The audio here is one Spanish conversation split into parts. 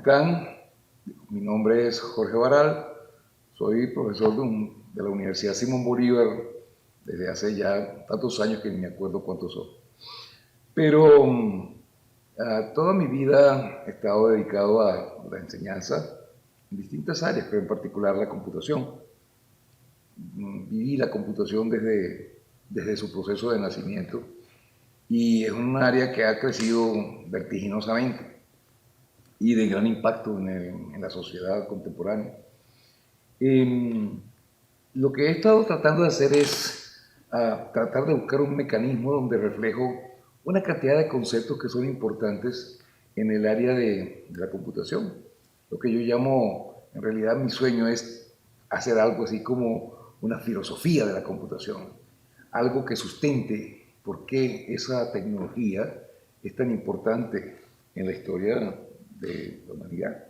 están? Mi nombre es Jorge Baral, soy profesor de la Universidad Simón Bolívar desde hace ya tantos años que ni me acuerdo cuántos son. Pero toda mi vida he estado dedicado a la enseñanza en distintas áreas, pero en particular la computación. Viví la computación desde su proceso de nacimiento y es un área que ha crecido vertiginosamente y de gran impacto en la sociedad contemporánea. Lo que he estado tratando de hacer es tratar de buscar un mecanismo donde reflejo una cantidad de conceptos que son importantes en el área de la computación. Lo que yo llamo, en realidad mi sueño es hacer algo así como una filosofía de la computación, algo que sustente por qué esa tecnología es tan importante en la historia de la humanidad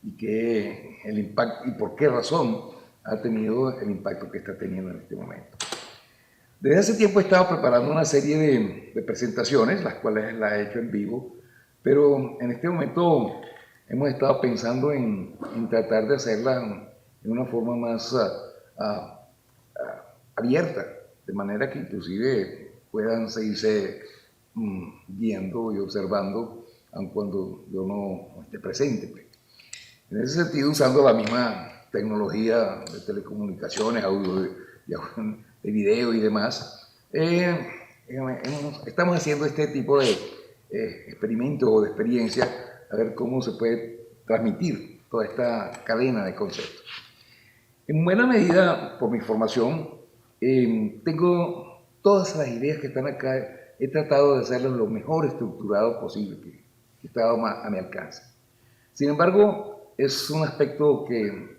y que el impacto y por qué razón ha tenido el impacto que está teniendo en este momento. Desde hace tiempo he estado preparando una serie de presentaciones, las cuales las he hecho en vivo, pero en este momento hemos estado pensando en tratar de hacerla en una forma más abierta, de manera que inclusive puedan seguirse viendo y observando, aun cuando yo no esté presente. En ese sentido, usando la misma tecnología de telecomunicaciones, audio, de video y demás, estamos haciendo este tipo de experimentos o de experiencias a ver cómo se puede transmitir toda esta cadena de conceptos. En buena medida, por mi formación, tengo todas las ideas que están acá, he tratado de hacerlas lo mejor estructurado posible que estaba a mi alcance. Sin embargo, es un aspecto que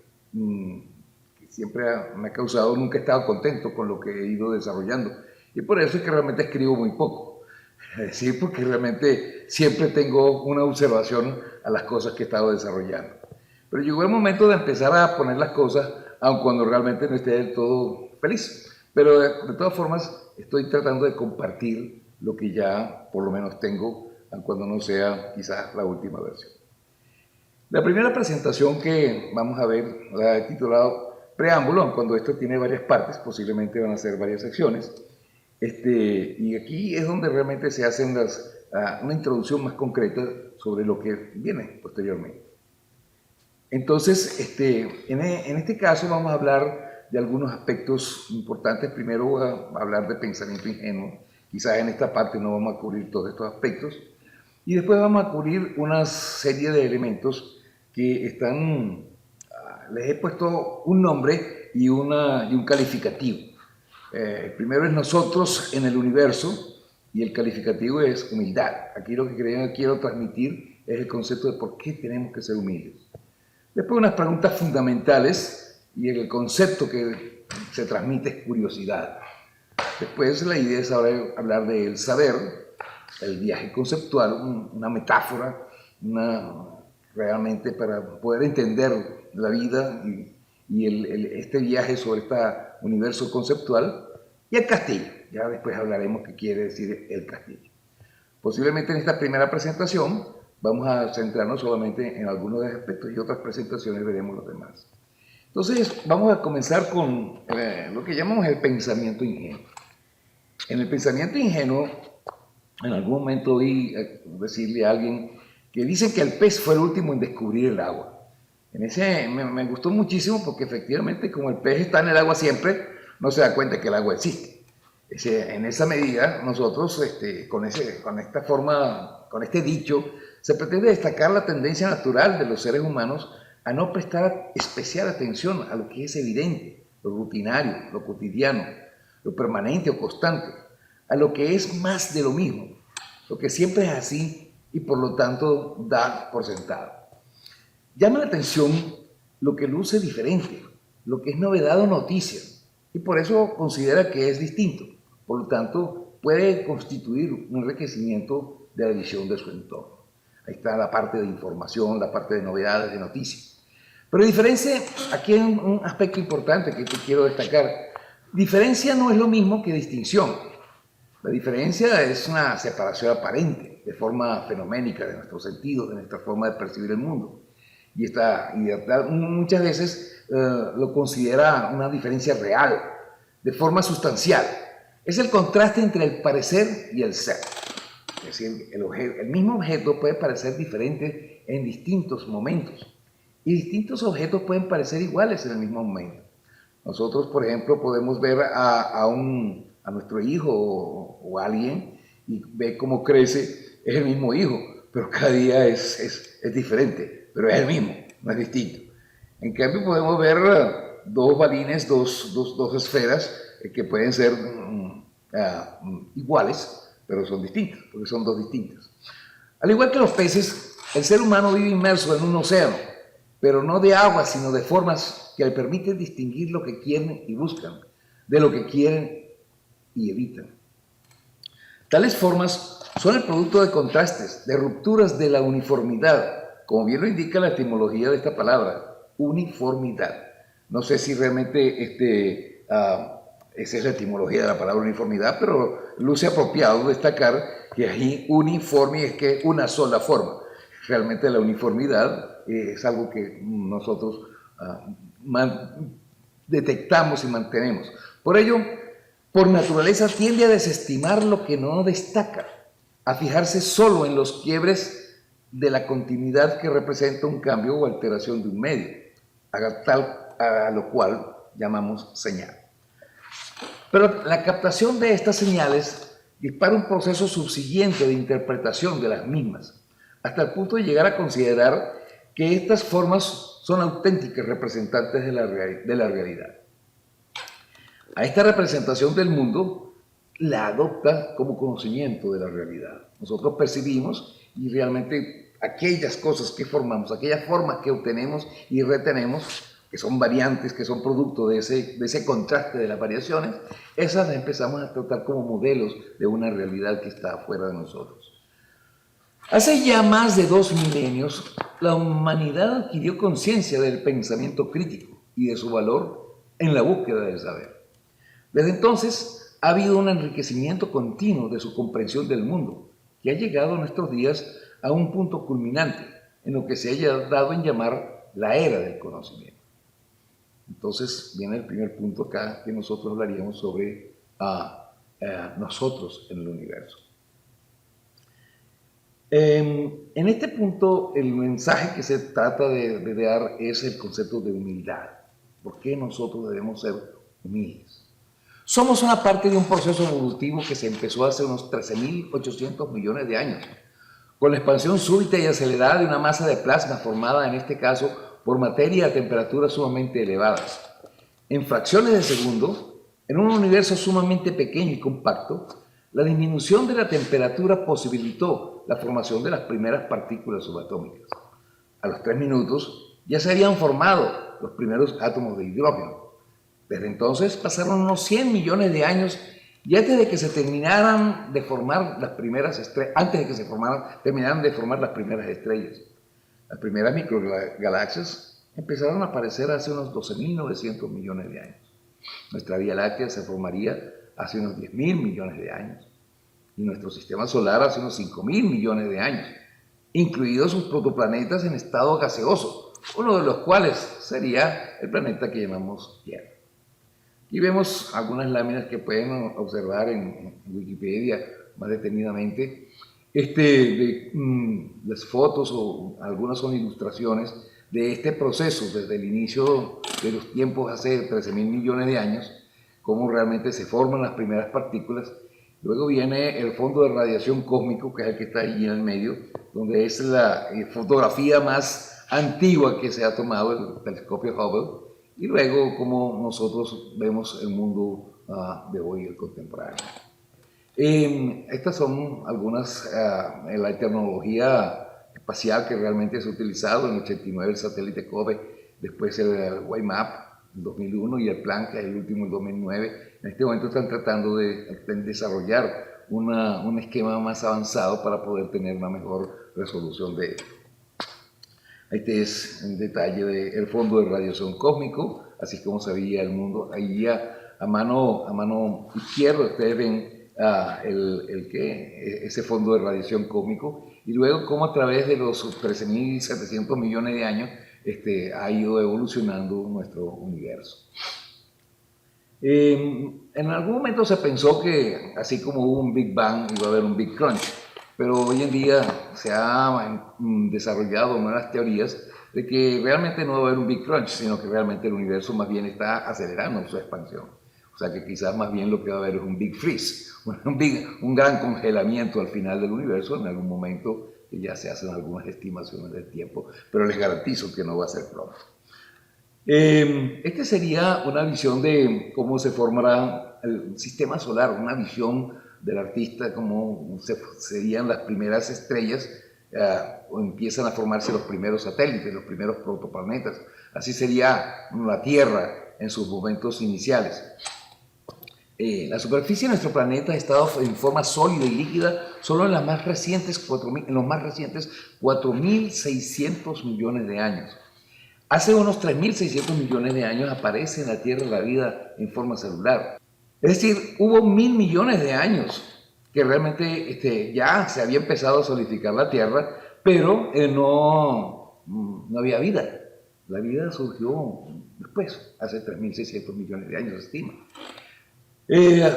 siempre me ha causado, nunca he estado contento con lo que he ido desarrollando. Y por eso es que realmente escribo muy poco. Es decir, porque realmente siempre tengo una observación a las cosas que he estado desarrollando. Pero llegó el momento de empezar a poner las cosas, aun cuando realmente no esté del todo feliz. Pero de todas formas, estoy tratando de compartir lo que ya por lo menos tengo, aun cuando no sea quizás la última versión. La primera presentación que vamos a ver la he titulado Preámbulo, cuando esto tiene varias partes, posiblemente van a ser varias secciones. Y aquí es donde realmente se hacen una introducción más concreta sobre lo que viene posteriormente. Entonces, en este caso vamos a hablar de algunos aspectos importantes. Primero voy a hablar de pensamiento ingenuo. Quizás en esta parte no vamos a cubrir todos estos aspectos. Y después vamos a cubrir una serie de elementos que están, les he puesto un nombre y un calificativo. El primero es nosotros en el universo y el calificativo es humildad. Aquí lo que quiero transmitir es el concepto de por qué tenemos que ser humildes. Después unas preguntas fundamentales y el concepto que se transmite es curiosidad. Después la idea es ahora hablar del saber, el viaje conceptual, una metáfora, realmente para poder entender la vida y este viaje sobre este universo conceptual, y el castillo. Ya después hablaremos qué quiere decir el castillo. Posiblemente en esta primera presentación vamos a centrarnos solamente en algunos de los aspectos y otras presentaciones veremos los demás. Entonces vamos a comenzar con lo que llamamos el pensamiento ingenuo. En el pensamiento ingenuo, en algún momento oí decirle a alguien que dicen que el pez fue el último en descubrir el agua. Me gustó muchísimo porque efectivamente como el pez está en el agua siempre, no se da cuenta que el agua existe. En esa medida, nosotros con esta forma, con este dicho, se pretende destacar la tendencia natural de los seres humanos a no prestar especial atención a lo que es evidente, lo rutinario, lo cotidiano, lo permanente o constante, a lo que es más de lo mismo, lo que siempre es así y por lo tanto da por sentado. Llama la atención lo que luce diferente, lo que es novedad o noticia, y por eso considera que es distinto. Por lo tanto, puede constituir un enriquecimiento de la visión de su entorno. Ahí está la parte de información, la parte de novedades, de noticias. Pero diferencia, aquí hay un aspecto importante que quiero destacar. Diferencia no es lo mismo que distinción. La diferencia es una separación aparente, de forma fenoménica de nuestros sentidos, de nuestra forma de percibir el mundo. muchas veces lo considera una diferencia real, de forma sustancial. Es el contraste entre el parecer y el ser. Es decir, el mismo objeto puede parecer diferente en distintos momentos y distintos objetos pueden parecer iguales en el mismo momento. Nosotros, por ejemplo, podemos ver a nuestro hijo o a alguien y ver cómo crece, es el mismo hijo, pero cada día es diferente, pero es el mismo, no es distinto. En cambio, podemos ver dos balines, dos esferas que pueden ser iguales, pero son distintas, porque son dos distintas. Al igual que los peces, el ser humano vive inmerso en un océano, pero no de agua, sino de formas que le permiten distinguir lo que quieren y buscan, de lo que quieren y evitan. Tales formas son el producto de contrastes, de rupturas de la uniformidad, como bien lo indica la etimología de esta palabra, uniformidad. No sé si realmente esa es la etimología de la palabra uniformidad, pero luce apropiado destacar que ahí uniforme es que una sola forma. Realmente la uniformidad es algo que nosotros detectamos y mantenemos. Por ello, por naturaleza tiende a desestimar lo que no destaca, a fijarse solo en los quiebres de la continuidad que representa un cambio o alteración de un medio, a lo cual llamamos señal. Pero la captación de estas señales dispara un proceso subsiguiente de interpretación de las mismas, hasta el punto de llegar a considerar que estas formas son auténticas representantes de la realidad. A esta representación del mundo la adopta como conocimiento de la realidad. Nosotros percibimos y realmente aquellas cosas que formamos, aquellas formas que obtenemos y retenemos, que son variantes, que son producto de ese contraste de las variaciones, esas las empezamos a tratar como modelos de una realidad que está afuera de nosotros. Hace ya más de 2 milenios, la humanidad adquirió conciencia del pensamiento crítico y de su valor en la búsqueda del saber. Desde entonces ha habido un enriquecimiento continuo de su comprensión del mundo, que ha llegado a nuestros días a un punto culminante, en lo que se haya dado en llamar la era del conocimiento. Entonces viene el primer punto acá, que nosotros hablaríamos sobre nosotros en el universo. En este punto, el mensaje que se trata de dar es el concepto de humildad. ¿Por qué nosotros debemos ser humildes? Somos una parte de un proceso evolutivo que se empezó hace unos 13.800 millones de años, con la expansión súbita y acelerada de una masa de plasma formada, en este caso, por materia a temperaturas sumamente elevadas. En fracciones de segundo, en un universo sumamente pequeño y compacto, la disminución de la temperatura posibilitó la formación de las primeras partículas subatómicas. A los 3 minutos ya se habían formado los primeros átomos de hidrógeno. Desde entonces pasaron unos 100 millones de años y antes de que se terminaran de formar las primeras estrellas, terminaran de formar las primeras estrellas. Las primeras microgalaxias empezaron a aparecer hace unos 12.900 millones de años. Nuestra Vía Láctea se formaría hace unos 10.000 millones de años y nuestro sistema solar hace unos 5.000 millones de años, incluidos sus protoplanetas en estado gaseoso, uno de los cuales sería el planeta que llamamos Tierra. Aquí vemos algunas láminas que pueden observar en Wikipedia más detenidamente. Las fotos o algunas son ilustraciones de este proceso desde el inicio de los tiempos hace 13.000 millones de años, cómo realmente se forman las primeras partículas. Luego viene el fondo de radiación cósmico, que es el que está ahí en el medio, donde es la fotografía más antigua que se ha tomado, el telescopio Hubble, y luego cómo nosotros vemos el mundo de hoy, el contemporáneo. Estas son algunas, la tecnología espacial que realmente se ha utilizado. En el 89 el satélite COBE, después el WiMAP en 2001 y el Planck, que es el último en 2009. En este momento están tratando de desarrollar un esquema más avanzado para poder tener una mejor resolución de esto. Este es un detalle del fondo de radiación cósmico, así como se veía el mundo. Ahí a mano izquierda ustedes ven ese fondo de radiación cósmico, y luego como a través de los 13.700 millones de años ha ido evolucionando nuestro universo. En algún momento se pensó que así como hubo un Big Bang iba a haber un Big Crunch, pero hoy en día se han desarrollado nuevas teorías de que realmente no va a haber un Big Crunch, sino que realmente el universo más bien está acelerando su expansión. O sea que quizás más bien lo que va a haber es un Big Freeze, un gran congelamiento al final del universo en algún momento, que ya se hacen algunas estimaciones del tiempo, pero les garantizo que no va a ser pronto. Esta sería una visión de cómo se formará el sistema solar, una visión del artista, cómo serían las primeras estrellas, o empiezan a formarse los primeros satélites, los primeros protoplanetas. Así sería la Tierra en sus momentos iniciales. La superficie de nuestro planeta ha estado en forma sólida y líquida solo en los más recientes 4.600 millones de años. Hace unos 3.600 millones de años aparece en la Tierra la vida en forma celular. Es decir, hubo 1.000 millones de años que realmente ya se había empezado a solidificar la Tierra, pero no había vida. La vida surgió después, hace 3.600 millones de años, se estima.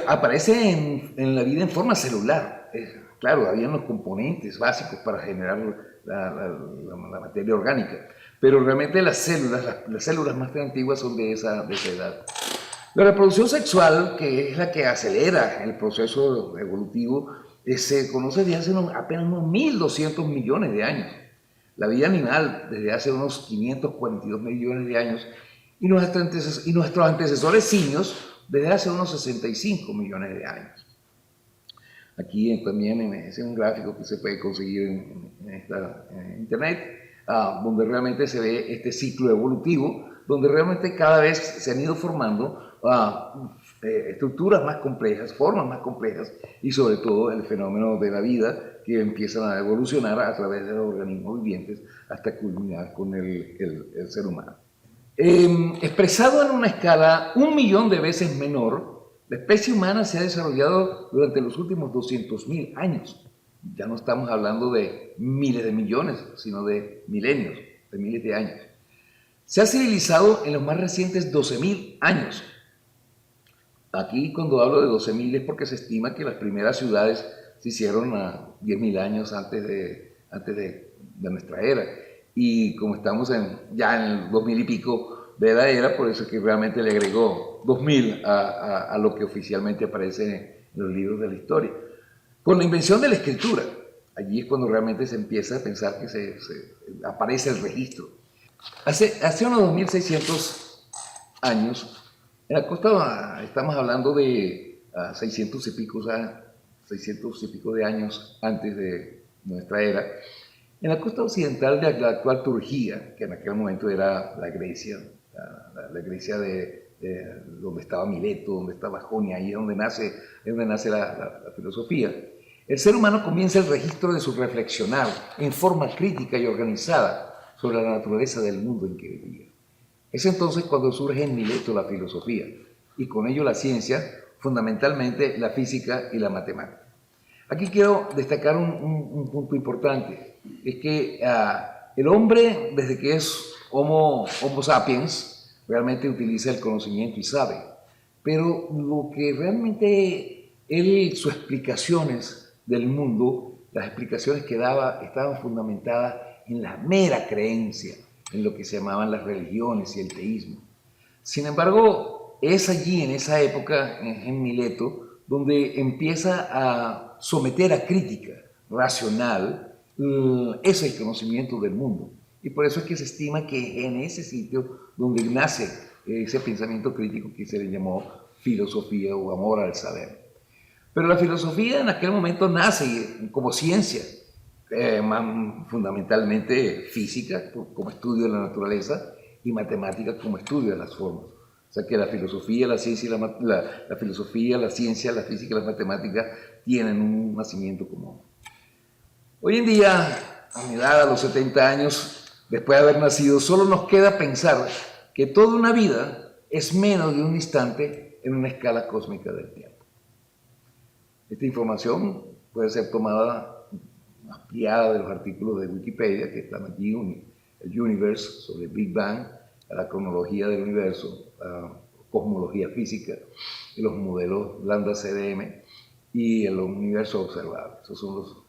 Aparece en la vida en forma celular. Claro, habían los componentes básicos para generar la materia orgánica, pero realmente las células más antiguas son de esa edad. La reproducción sexual, que es la que acelera el proceso evolutivo, se conoce desde hace apenas unos 1.200 millones de años. La vida animal desde hace unos 542 millones de años y nuestros antecesores simios desde hace unos 65 millones de años. Aquí también es un gráfico que se puede conseguir en internet, donde realmente se ve este ciclo evolutivo, donde realmente cada vez se han ido formando estructuras más complejas, formas más complejas, y sobre todo el fenómeno de la vida que empiezan a evolucionar a través de los organismos vivientes hasta culminar con el ser humano. Expresado en una escala 1 millón de veces menor, la especie humana se ha desarrollado durante los últimos 200.000 años. Ya no estamos hablando de miles de millones, sino de milenios, de miles de años. Se ha civilizado en los más recientes 12.000 años. Aquí cuando hablo de 12.000 es porque se estima que las primeras ciudades se hicieron a 10.000 años antes de nuestra era. Y como estamos ya en el 2000 y pico de la era, por eso es que realmente le agregó 2000 a lo que oficialmente aparece en los libros de la historia. Con la invención de la escritura, allí es cuando realmente se empieza a pensar que aparece el registro. Hace unos 2600 años, en la costa estamos hablando de 600 y pico de años antes de nuestra era. En la costa occidental de la actual Turquía, que en aquel momento era la Grecia, la Grecia de donde estaba Mileto, donde estaba Jonia, ahí es donde nace la filosofía, el ser humano comienza el registro de su reflexionar en forma crítica y organizada sobre la naturaleza del mundo en que vivía. Es entonces cuando surge en Mileto la filosofía, y con ello la ciencia, fundamentalmente la física y la matemática. Aquí quiero destacar un punto importante, es que el hombre, desde que es Homo sapiens, realmente utiliza el conocimiento y sabe, pero lo que realmente sus explicaciones del mundo, las explicaciones que daba, estaban fundamentadas en la mera creencia, en lo que se llamaban las religiones y el teísmo. Sin embargo, es allí, en esa época, en Mileto, donde empieza a someter a crítica racional ese conocimiento del mundo. Y por eso es que se estima que en ese sitio donde nace ese pensamiento crítico que se le llamó filosofía o amor al saber. Pero la filosofía en aquel momento nace como ciencia, fundamentalmente física, como estudio de la naturaleza, y matemática como estudio de las formas. O sea que la filosofía, la ciencia, la filosofía, la ciencia, la física y las matemáticas tienen un nacimiento común. Hoy en día, a mi edad, a los 70 años, después de haber nacido, solo nos queda pensar que toda una vida es menos de un instante en una escala cósmica del tiempo. Esta información puede ser tomada, ampliada de los artículos de Wikipedia que están allí el Universe, sobre el Big Bang, la cronología del universo, cosmología física, y los modelos lambda CDM y el universo observable. Esos son los